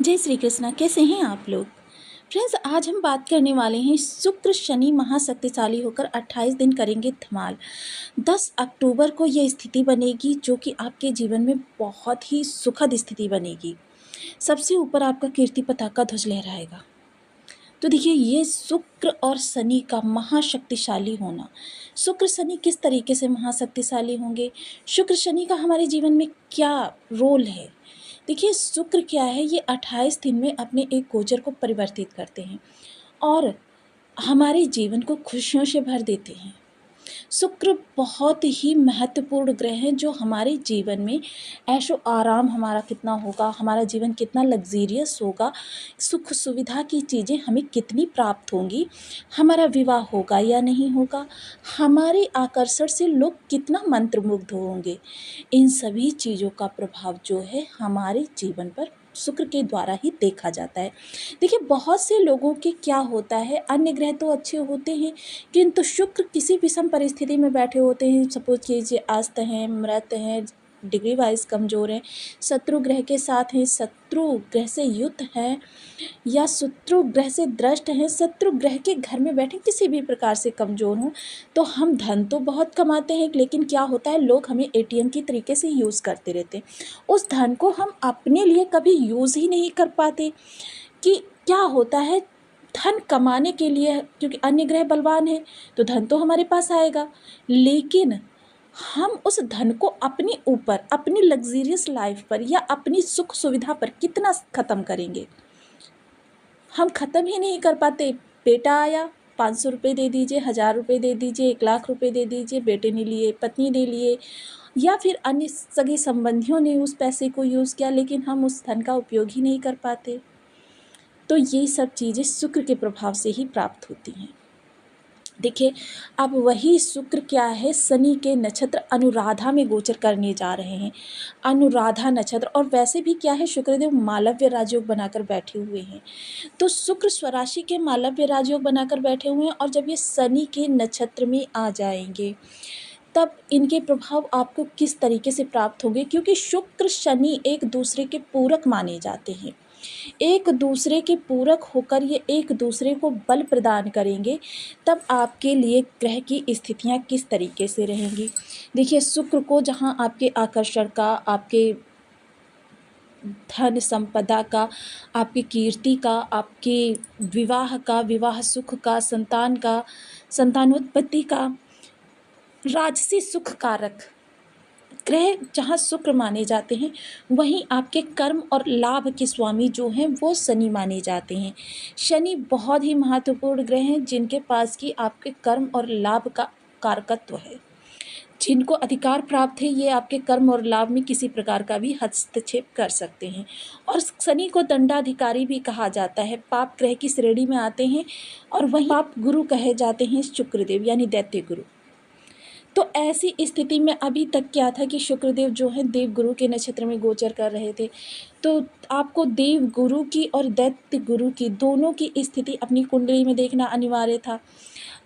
जय श्री कृष्णा। कैसे हैं आप लोग? फ्रेंड्स, आज हम बात करने वाले हैं शुक्र शनि महाशक्तिशाली होकर 28 दिन करेंगे धमाल। 10 अक्टूबर को यह स्थिति बनेगी जो कि आपके जीवन में बहुत ही सुखद स्थिति बनेगी। सबसे ऊपर आपका कीर्ति पताका ध्वज लहराएगा। तो देखिए, ये शुक्र और शनि का महाशक्तिशाली होना। शुक्र शनि किस तरीके से महाशक्तिशाली होंगे? शुक्र शनि का हमारे जीवन में क्या रोल है? देखिए, शुक्र क्या है, ये 28 दिन में अपने एक गोचर को परिवर्तित करते हैं और हमारे जीवन को खुशियों से भर देते हैं। शुक्र बहुत ही महत्वपूर्ण ग्रह है जो हमारे जीवन में ऐशो आराम हमारा कितना होगा, हमारा जीवन कितना लग्जीरियस होगा, सुख सुविधा की चीज़ें हमें कितनी प्राप्त होंगी, हमारा विवाह होगा या नहीं होगा, हमारे आकर्षण से लोग कितना मंत्रमुग्ध होंगे। इन सभी चीज़ों का प्रभाव जो है हमारे जीवन पर शुक्र के द्वारा ही देखा जाता है। देखिए, बहुत से लोगों के क्या होता है, अन्य ग्रह तो अच्छे होते हैं किंतु शुक्र किसी विषम परिस्थिति में बैठे होते हैं। सपोज कीजिए अस्त हैं, मृत हैं, डिग्री वाइज कमज़ोर हैं, शत्रु ग्रह के साथ हैं, शत्रु ग्रह से युद्ध हैं या शत्रु ग्रह से द्रष्ट हैं, शत्रु ग्रह के घर में बैठे किसी भी प्रकार से कमज़ोर हों, तो हम धन तो बहुत कमाते हैं लेकिन क्या होता है, लोग हमें एटीएम की तरीके से यूज़ करते रहते हैं। उस धन को हम अपने लिए कभी यूज़ ही नहीं कर पाते। कि क्या होता है, धन कमाने के लिए, क्योंकि अन्य ग्रह बलवान है तो धन तो हमारे पास आएगा, लेकिन हम उस धन को अपने ऊपर, अपनी लग्जीरियस लाइफ पर या अपनी सुख सुविधा पर कितना ख़त्म करेंगे, हम ख़त्म ही नहीं कर पाते। बेटा आया, 500 रुपये दे दीजिए, 1000 रुपये दे दीजिए, 1,00,000 रुपये दे दीजिए, बेटे ने लिए, पत्नी ने लिए या फिर अन्य सगे संबंधियों ने उस पैसे को यूज़ किया, लेकिन हम उस धन का उपयोग ही नहीं कर पाते। तो ये सब चीज़ें शुक्र के प्रभाव से ही प्राप्त होती हैं। देखिए, अब वही शुक्र क्या है, शनि के नक्षत्र अनुराधा में गोचर करने जा रहे हैं। अनुराधा नक्षत्र, और वैसे भी क्या है, शुक्रदेव मालव्य राजयोग बनाकर बैठे हुए हैं। तो शुक्र स्वराशि के मालव्य राजयोग बनाकर बैठे हुए हैं और जब ये शनि के नक्षत्र में आ जाएंगे तब इनके प्रभाव आपको किस तरीके से प्राप्त होंगे, क्योंकि शुक्र शनि एक दूसरे के पूरक माने जाते हैं। एक दूसरे के पूरक होकर ये एक दूसरे को बल प्रदान करेंगे, तब आपके लिए ग्रह की स्थितियाँ किस तरीके से रहेंगी। देखिए, शुक्र को जहाँ आपके आकर्षण का, आपके धन संपदा का, आपकी कीर्ति का, आपके विवाह का, विवाह सुख का, संतान का, संतानोत्पत्ति का, राजसी सुख कारक ग्रह जहाँ शुक्र माने जाते हैं, वहीं आपके कर्म और लाभ के स्वामी जो हैं वो शनि माने जाते हैं। शनि बहुत ही महत्वपूर्ण ग्रह हैं जिनके पास की आपके कर्म और लाभ का कारकत्व है। जिनको अधिकार प्राप्त है, ये आपके कर्म और लाभ में किसी प्रकार का भी हस्तक्षेप कर सकते हैं। और शनि को दंडाधिकारी भी कहा जाता है, पाप ग्रह की श्रेणी में आते हैं और वहीं पाप गुरु कहे जाते हैं शुक्रदेव, यानी दैत्य गुरु। तो ऐसी स्थिति में अभी तक क्या था कि शुक्रदेव जो है देव गुरु के नक्षत्र में गोचर कर रहे थे, तो आपको देव गुरु की और दैत्य गुरु की दोनों की स्थिति अपनी कुंडली में देखना अनिवार्य था।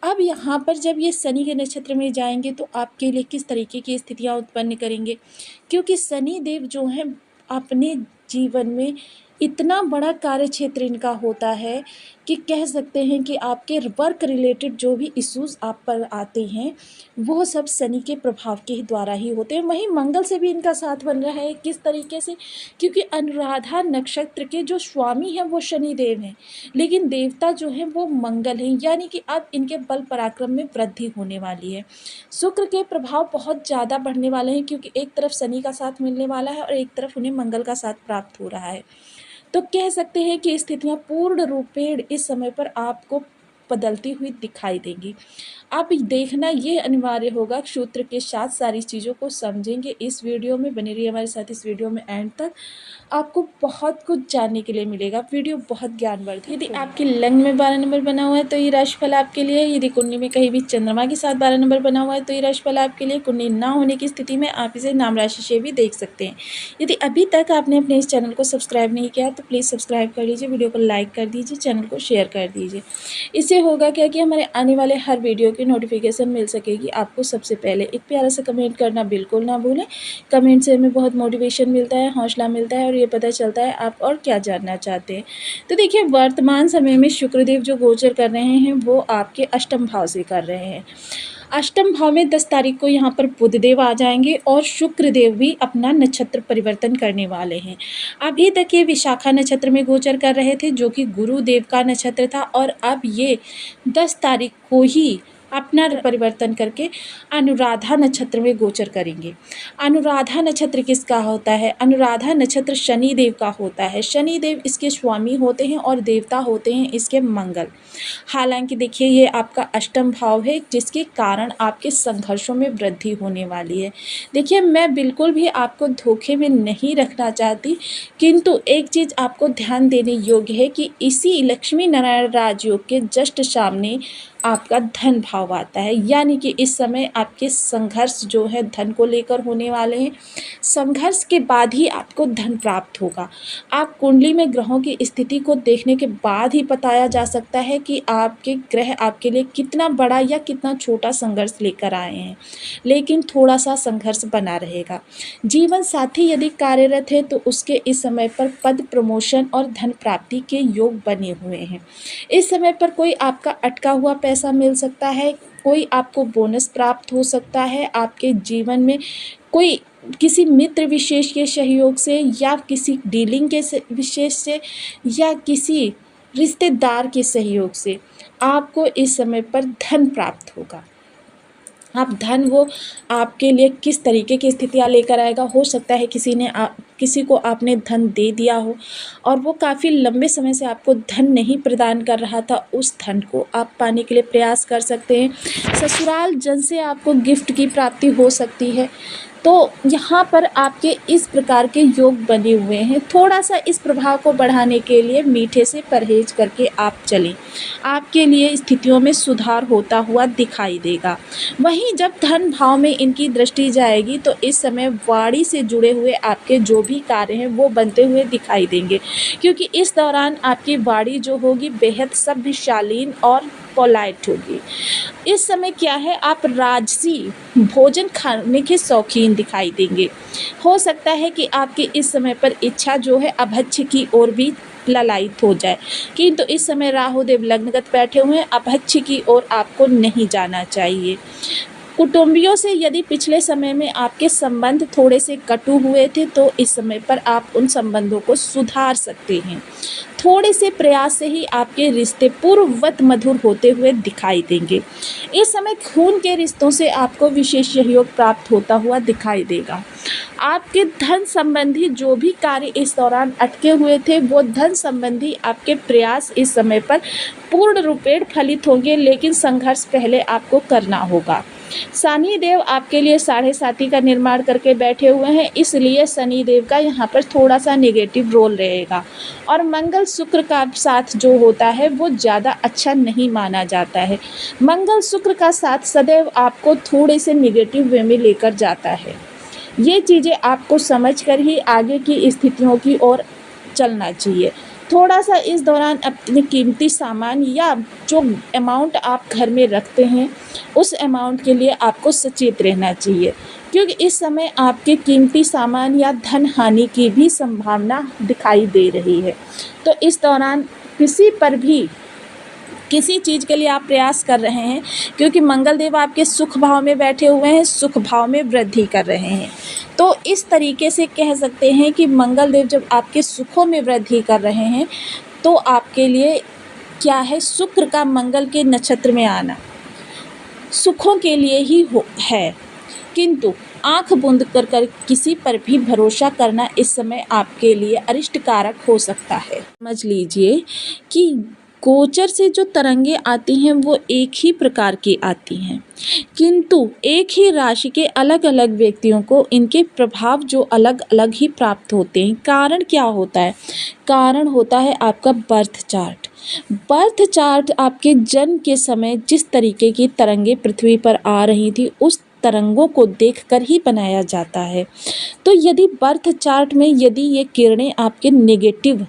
अब यहाँ पर जब ये शनि के नक्षत्र में जाएंगे तो आपके लिए किस तरीके की स्थितियाँ उत्पन्न करेंगे, क्योंकि शनि देव जो हैं अपने जीवन में इतना बड़ा कार्य क्षेत्र इनका होता है कि कह सकते हैं कि आपके वर्क रिलेटेड जो भी इश्यूज़ आप पर आते हैं वो सब शनि के प्रभाव के द्वारा ही होते हैं। वहीं मंगल से भी इनका साथ बन रहा है, किस तरीके से, क्योंकि अनुराधा नक्षत्र के जो स्वामी हैं वो शनि देव हैं, लेकिन देवता जो हैं वो मंगल हैं, यानी कि अब इनके बल पराक्रम में वृद्धि होने वाली है। शुक्र के प्रभाव बहुत ज़्यादा बढ़ने वाले हैं, क्योंकि एक तरफ शनि का साथ मिलने वाला है और एक तरफ उन्हें मंगल का साथ प्राप्त हो रहा है। तो कह सकते हैं कि स्थितियाँ पूर्ण रूपेण इस समय पर आपको बदलती हुई दिखाई देंगी। आप देखना ये अनिवार्य होगा, सूत्र के साथ सारी चीज़ों को समझेंगे। इस वीडियो में बने रहिए हमारे साथ, इस वीडियो में एंड तक आपको बहुत कुछ जानने के लिए मिलेगा। वीडियो बहुत ज्ञानवर्धक। यदि आपके लग्न में 12 नंबर बना हुआ है तो ये राशिफल आपके लिए है। यदि कुंडली में कहीं भी चंद्रमा के साथ 12 नंबर बना हुआ है तो ये राशिफल आपके लिए। कुंडली ना होने की स्थिति में आप इसे नाम राशि से भी देख सकते हैं। यदि अभी तक आपने अपने इस चैनल को सब्सक्राइब नहीं किया तो प्लीज़ सब्सक्राइब कर लीजिए, वीडियो को लाइक कर दीजिए, चैनल को शेयर कर दीजिए। इससे इससे होगा क्या कि हमारे आने वाले हर वीडियो की नोटिफिकेशन मिल सकेगी आपको सबसे पहले। एक प्यारा सा कमेंट करना बिल्कुल ना भूलें। कमेंट से हमें बहुत मोटिवेशन मिलता है, हौसला मिलता है और ये पता चलता है आप और क्या जानना चाहते हैं। तो देखिए, वर्तमान समय में शुक्रदेव जो गोचर कर रहे हैं वो आपके अष्टम भाव से कर रहे हैं। अष्टम भाव में 10 तारीख को यहाँ पर बुधदेव आ जाएंगे और शुक्रदेव भी अपना नक्षत्र परिवर्तन करने वाले हैं। अभी तक ये विशाखा नक्षत्र में गोचर कर रहे थे जो कि गुरुदेव का नक्षत्र था, और अब ये 10 तारीख को ही अपना परिवर्तन करके अनुराधा नक्षत्र में गोचर करेंगे। अनुराधा नक्षत्र किसका होता है? अनुराधा नक्षत्र शनि देव का होता है। शनि देव इसके स्वामी होते हैं और देवता होते हैं इसके मंगल। हालांकि देखिए, ये आपका अष्टम भाव है जिसके कारण आपके संघर्षों में वृद्धि होने वाली है। देखिए, मैं बिल्कुल भी आपको धोखे में नहीं रखना चाहती, किंतु एक चीज़ आपको ध्यान देने योग्य है कि इसी लक्ष्मी नारायण राजयोग के जस्ट सामने आपका धन भाव आता है, यानी कि इस समय आपके संघर्ष जो है धन को लेकर होने वाले हैं। संघर्ष के बाद ही आपको धन प्राप्त होगा। आप कुंडली में ग्रहों की स्थिति को देखने के बाद ही बताया जा सकता है कि आपके ग्रह आपके लिए कितना बड़ा या कितना छोटा संघर्ष लेकर आए हैं, लेकिन थोड़ा सा संघर्ष बना रहेगा। जीवन साथी यदि कार्यरत है तो उसके इस समय पर पद प्रमोशन और धन प्राप्ति के योग बने हुए हैं। इस समय पर कोई आपका अटका हुआ पैसा मिल सकता है, कोई आपको बोनस प्राप्त हो सकता है, आपके जीवन में कोई किसी मित्र विशेष के सहयोग से या किसी डीलिंग के विशेष से या किसी रिश्तेदार के सहयोग से आपको इस समय पर धन प्राप्त होगा। आप धन वो आपके लिए किस तरीके की स्थितियाँ लेकर आएगा। हो सकता है किसी को आपने धन दे दिया हो और वो काफ़ी लंबे समय से आपको धन नहीं प्रदान कर रहा था, उस धन को आप पाने के लिए प्रयास कर सकते हैं। ससुराल जन से आपको गिफ्ट की प्राप्ति हो सकती है। तो यहाँ पर आपके इस प्रकार के योग बने हुए हैं। थोड़ा सा इस प्रभाव को बढ़ाने के लिए मीठे से परहेज करके आप चलें, आपके लिए स्थितियों में सुधार होता हुआ दिखाई देगा। वहीं जब धन भाव में इनकी दृष्टि जाएगी तो इस समय वाणी से जुड़े हुए आपके जो भी कार्य हैं वो बनते हुए दिखाई देंगे, क्योंकि इस दौरान आपकी वाणी जो होगी बेहद सभ्य, शालीन और पोलाइट होगी। इस समय क्या है, आप राजसी भोजन खाने के शौकीन दिखाई देंगे। हो सकता है कि आपकी इस समय पर इच्छा जो है अभक्ष्य की ओर भी ललायित हो जाए, किंतु इस समय राहु देव लग्नगत बैठे हुए हैं। अभक्ष्य की ओर आपको नहीं जाना चाहिए। कुटुंबियों से यदि पिछले समय में आपके संबंध थोड़े से कटु हुए थे तो इस समय पर आप उन संबंधों को सुधार सकते हैं। थोड़े से प्रयास से ही आपके रिश्ते पूर्ववत मधुर होते हुए दिखाई देंगे। इस समय खून के रिश्तों से आपको विशेष सहयोग प्राप्त होता हुआ दिखाई देगा। आपके धन संबंधी जो भी कार्य इस दौरान अटके हुए थे वो धन संबंधी आपके प्रयास इस समय पर पूर्ण रूपेण फलित होंगे, लेकिन संघर्ष पहले आपको करना होगा। शनि देव आपके लिए 7.5 का निर्माण करके बैठे हुए हैं, इसलिए शनि देव का यहाँ पर थोड़ा सा नेगेटिव रोल रहेगा। और मंगल शुक्र का साथ जो होता है वो ज़्यादा अच्छा नहीं माना जाता है। मंगल शुक्र का साथ सदैव आपको थोड़े से नेगेटिव वे में लेकर जाता है। ये चीज़ें आपको समझकर ही आगे की स्थितियों की ओर चलना चाहिए। थोड़ा सा इस दौरान अपने कीमती सामान या जो अमाउंट आप घर में रखते हैं उस अमाउंट के लिए आपको सचेत रहना चाहिए, क्योंकि इस समय आपके कीमती सामान या धन हानि की भी संभावना दिखाई दे रही है। तो इस दौरान किसी चीज़ के लिए आप प्रयास कर रहे हैं, क्योंकि मंगल देव आपके सुख भाव में बैठे हुए हैं, सुख भाव में वृद्धि कर रहे हैं। तो इस तरीके से कह सकते हैं कि मंगल देव जब आपके सुखों में वृद्धि कर रहे हैं तो आपके लिए क्या है, शुक्र का मंगल के नक्षत्र में आना सुखों के लिए ही है। किंतु आँख बंद कर किसी पर भी भरोसा करना इस समय आपके लिए अरिष्टकारक हो सकता है। समझ लीजिए कि गोचर से जो तरंगे आती हैं वो एक ही प्रकार की आती हैं, किंतु एक ही राशि के अलग अलग व्यक्तियों को इनके प्रभाव जो अलग अलग ही प्राप्त होते हैं। कारण क्या होता है? कारण होता है आपका बर्थ चार्ट। बर्थ चार्ट आपके जन्म के समय जिस तरीके की तरंगे पृथ्वी पर आ रही थी उस तरंगों को देखकर ही बनाया जाता है। तो यदि बर्थ चार्ट में यदि ये किरणें आपके नेगेटिव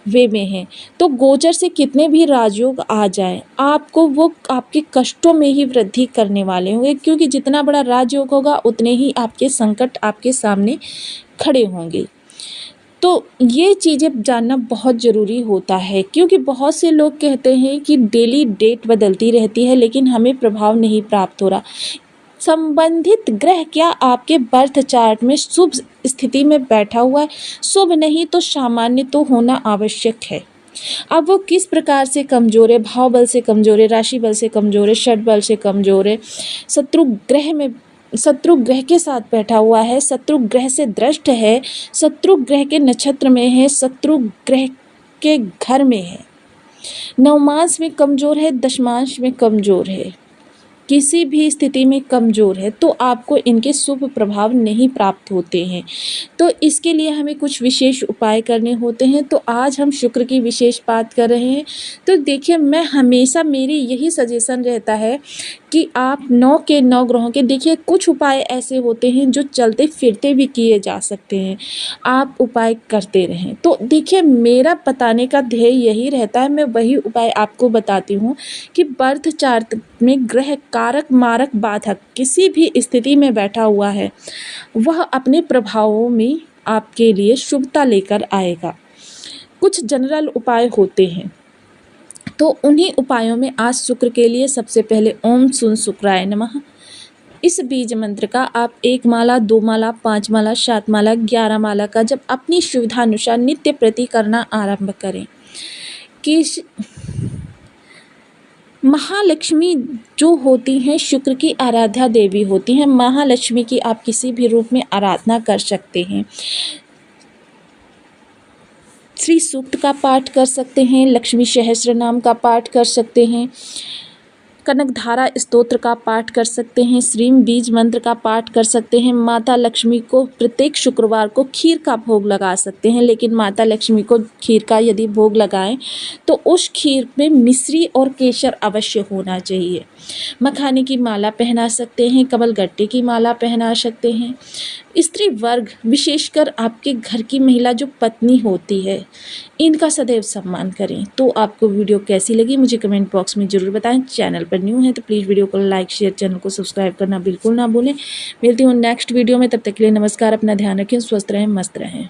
वे में है। तो गोचर से कितने भी राजयोग आ जाए, आपको वो आपके कष्टों में ही वृद्धि करने वाले होंगे, क्योंकि जितना बड़ा राजयोग होगा उतने ही आपके संकट आपके सामने खड़े होंगे। तो ये चीज़ें जानना बहुत ज़रूरी होता है, क्योंकि बहुत से लोग कहते हैं कि डेली डेट बदलती रहती है लेकिन हमें प्रभाव नहीं प्राप्त हो रहा। संबंधित ग्रह क्या आपके बर्थ चार्ट में शुभ स्थिति में बैठा हुआ है? शुभ नहीं तो सामान्य तो होना आवश्यक है। अब वो किस प्रकार से कमज़ोर है, भाव बल से कमज़ोर है, राशि बल से कमज़ोर है, षड बल से कमज़ोर है, शत्रु ग्रह के साथ बैठा हुआ है, शत्रु ग्रह से दृष्ट है, शत्रु ग्रह के नक्षत्र में है, शत्रु ग्रह के घर में है, नवमांश में कमज़ोर है, दशमांश में कमज़ोर है, किसी भी स्थिति में कमज़ोर है, तो आपको इनके शुभ प्रभाव नहीं प्राप्त होते हैं। तो इसके लिए हमें कुछ विशेष उपाय करने होते हैं। तो आज हम शुक्र की विशेष बात कर रहे हैं। तो देखिए, मैं हमेशा मेरी यही सजेशन रहता है कि आप 9 के 9 ग्रहों के देखिए, कुछ उपाय ऐसे होते हैं जो चलते फिरते भी किए जा सकते हैं, आप उपाय करते रहें। तो देखिए, मेरा बताने का ध्येय यही रहता है, मैं वही उपाय आपको बताती हूँ कि बर्थ चार्ट में ग्रह कारक मारक बाधक किसी भी स्थिति में बैठा हुआ है, वह अपने प्रभावों में आपके लिए शुभता लेकर आएगा। कुछ जनरल उपाय होते हैं, तो उन्हीं उपायों में आज शुक्र के लिए सबसे पहले ओम सुन शुक्राय नमः, इस बीज मंत्र का आप 1 माला, 2 माला, 5 माला, 7 माला, 11 माला का जब अपनी सुविधा अनुसार नित्य प्रति करना आरंभ करें। कि महालक्ष्मी जो होती हैं शुक्र की आराध्या देवी होती हैं। महालक्ष्मी की आप किसी भी रूप में आराधना कर सकते हैं। श्री सूक्त का पाठ कर सकते हैं, लक्ष्मी सहस्त्र नाम का पाठ कर सकते हैं, कनकधारा स्तोत्र का पाठ कर सकते हैं, श्रीम बीज मंत्र का पाठ कर सकते हैं। माता लक्ष्मी को प्रत्येक शुक्रवार को खीर का भोग लगा सकते हैं, लेकिन माता लक्ष्मी को खीर का यदि भोग लगाएं तो उस खीर में मिश्री और केसर अवश्य होना चाहिए। मखाने की माला पहना सकते हैं, कमलगट्टे की माला पहना सकते हैं। स्त्री वर्ग, विशेषकर आपके घर की महिला जो पत्नी होती है, इनका सदैव सम्मान करें। तो आपको वीडियो कैसी लगी मुझे कमेंट बॉक्स में ज़रूर बताएं। चैनल पर न्यू है तो प्लीज़ वीडियो को लाइक शेयर, चैनल को सब्सक्राइब करना बिल्कुल ना भूलें। मिलती हूँ नेक्स्ट वीडियो में, तब तक के लिए नमस्कार। अपना ध्यान रखें, स्वस्थ रहें, मस्त रहें।